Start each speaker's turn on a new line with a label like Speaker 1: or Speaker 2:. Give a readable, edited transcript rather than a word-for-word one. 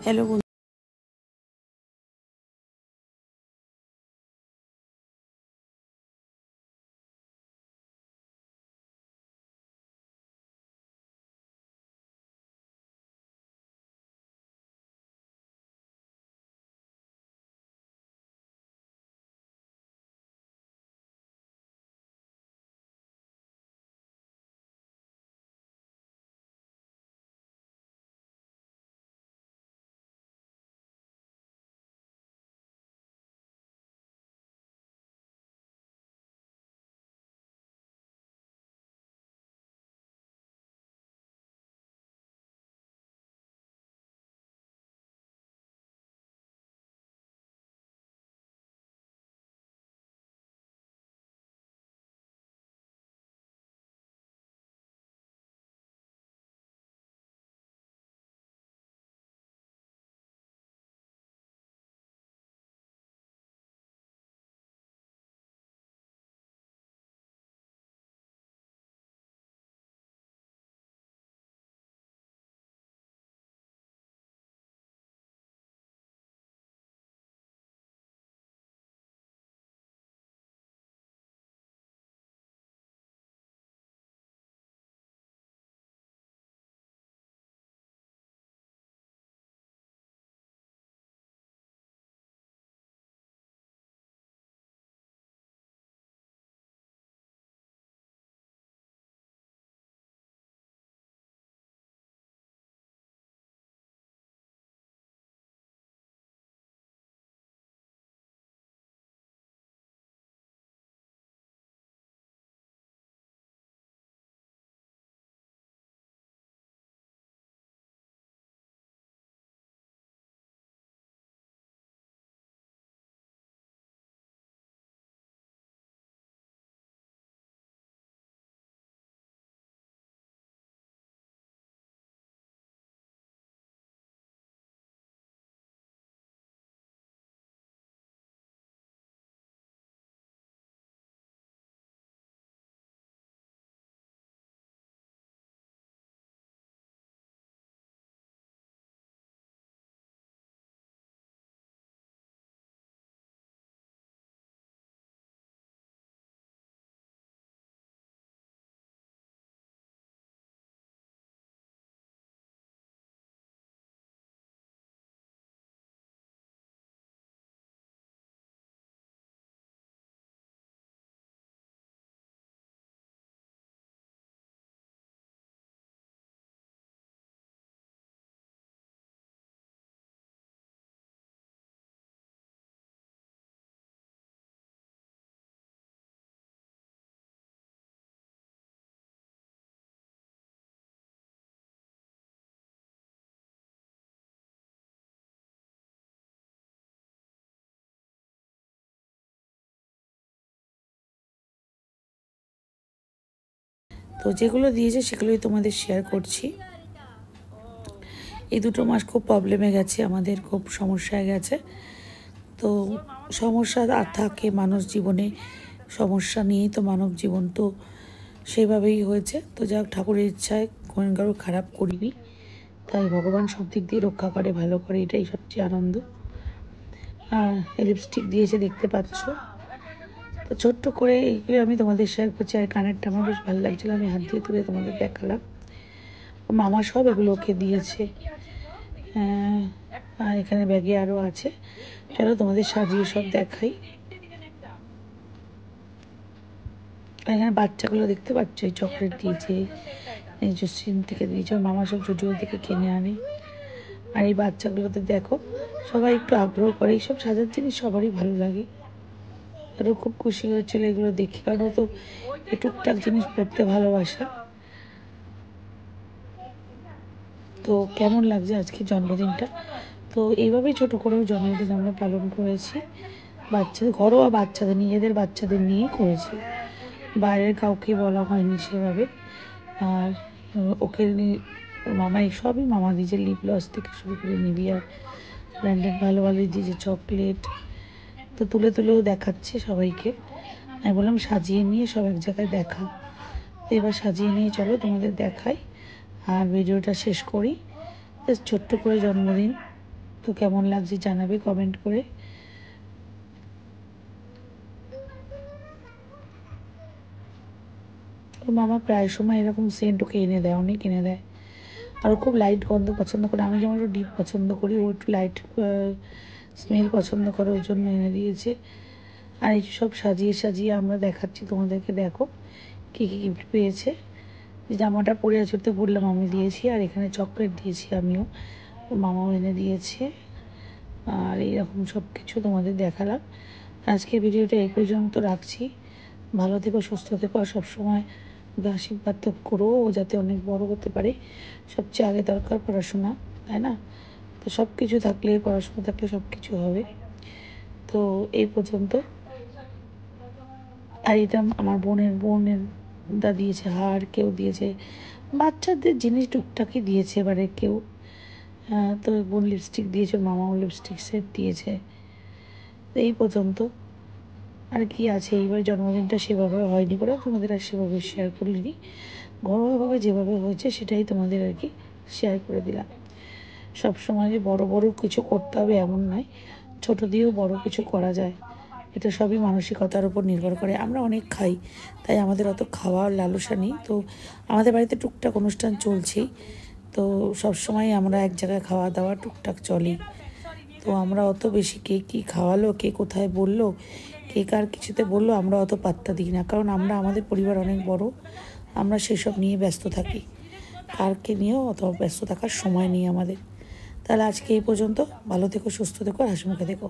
Speaker 1: Hello বন্ধু। তো যেগুলো দিয়েছে সেগুলোই তোমাদের শেয়ার করছি। এই 2 মাস খুব প্রবলেমে গেছে, আমাদের খুব সমস্যায় গেছে। তো সমস্যা আর থাকে মানুষ জীবনে, সমস্যা নিয়েই তো মানব জীবন, তো সেইভাবেই হয়েছে। তো যাক, ঠাকুরের ইচ্ছায় কোনো কারো খারাপ করিনি, তাই ভগবান সব দিক দিয়ে রক্ষা করে, ভালো করে, এটাই সবচেয়ে আনন্দ। আর লিপস্টিক দিয়েছে দেখতে পাচ্ছ। তো ছোট্ট করে এইগুলো আমি তোমাদের শেয়ার করছি। আর কানেরটা আমার বেশ ভালো লাগছিলো, আমি হাত দিয়ে তুলে তোমাদের দেখালাম। মামা সব এগুলো ওকে দিয়েছে। আর এখানে ব্যাগে আরও আছে, চলো তোমাদের সাজিয়ে সব দেখাই। এখানে বাচ্চাগুলো দেখতে পাচ্ছ, এই চকলেট দিয়েছে, এই জসিম থেকে দিয়েছে, মামা সব জুজুর থেকে কিনে আনে। আর এই বাচ্চাগুলোতে দেখো সবাই একটু আগ্রহ করে, এইসব সাজার জিনিস সবারই ভালো লাগে। আরও খুব খুশি হয়েছিল এগুলো দেখে, কারণ তো এই টুকটাক জিনিস পড়তে ভালোবাসা। তো কেমন লাগছে আজকে জন্মদিনটা? তো এইভাবেই ছোটো করেও জন্মদিন আমরা পালন করেছি। বাচ্চাদের, ঘরোয়া বাচ্চাদের, নিজেদের বাচ্চাদের নিয়েই করেছি, বাইরের কাউকে বলা হয়নি সেভাবে। আর ওকে মামা সবই মামা দিয়েছে, লিপ গ্লস থেকে শুরু করে নিভিয়া ব্র্যান্ডেড ভালো ভালো দিয়েছে, চকলেট। তো তুলে তুলেও দেখাচ্ছে সবাইকে। আমি বললাম সাজিয়ে নিয়ে সব এক জায়গায় দেখা। তো এবার সাজিয়ে নিয়ে চলো তোমাদের দেখাই আর ভিডিওটা শেষ করি। ছোট্ট করে জন্মদিন, তো কেমন লাগছে জানাবে কমেন্ট করে। ওর মামা প্রায় সময় এরকম সেন্ট ওকে এনে দেয়, অনেক এনে দেয়। আর খুব লাইট গন্ধ পছন্দ করে, আমি যেমন একটু ডিপ পছন্দ করি, ও একটু লাইট স্মেল পছন্দ করে, ওর জন্য এনে দিয়েছে। আর এই সব সাজিয়ে সাজিয়ে আমরা দেখাচ্ছি তোমাদেরকে, দেখো কী কী গিফট পেয়েছে। জামাটা পরে আছে তো বললাম আমি দিয়েছি, আর এখানে চকলেট দিয়েছি আমিও, ওর মামাও এনে দিয়েছে। আর এইরকম সব কিছু তোমাদের দেখালাম। আজকের ভিডিওটা এই পর্যন্ত রাখছি। ভালো থেকো, সুস্থ থেকো, আর সবসময় আশীর্বাদ তো করো ও যাতে অনেক বড় হতে পারে। সবচেয়ে আগে দরকার পড়াশোনা, তাই না? তো সব কিছু থাকলে, পড়াশোনা থাকলে সব কিছু হবে। তো এই পর্যন্ত। আর এটা আমার বোনের দা দিয়েছে হার, কেউ দিয়েছে বাচ্চাদের জিনিস টুকটাকই দিয়েছে। এবারে কেউ তো বোন লিপস্টিক দিয়েছে, মামাও লিপস্টিক সেট দিয়েছে। তো এই পর্যন্ত। আর কি আছে, এইবার জন্মদিনটা সেভাবে হয়নি করে তোমাদের আর সেভাবে শেয়ার করিনি। ঘরোয়াভাবে যেভাবে হয়েছে সেটাই তোমাদের আর কি শেয়ার করে দিলাম। সবসময় যে বড় বড় কিছু করতে হবে এমন নয়, ছোট দিয়েও বড় কিছু করা যায়। এটা সবই মানসিকতার উপর নির্ভর করে। আমরা অনেক খাই, তাই আমাদের অত খাওয়ার লালসা নেই। তো আমাদের বাড়িতে টুকটাক অনুষ্ঠান চলছেই, তো সবসময় আমরা এক জায়গায় খাওয়া দাওয়া টুকটাক চলেই। তো আমরা অত বেশি কে কী খাওয়ালো, কে কোথায় বললো, কে কার কিছুতে বললো, আমরা অত পাত্তা দিই না। কারণ আমরা, আমাদের পরিবার অনেক বড়, আমরা সেসব নিয়ে ব্যস্ত থাকি। কারকে নিয়েও অত ব্যস্ত থাকার সময় নেই আমাদের। তাহলে আজকে এই পর্যন্ত। ভালো থেকো, সুস্থ থেকো, আর হাসিমুখে থেকো।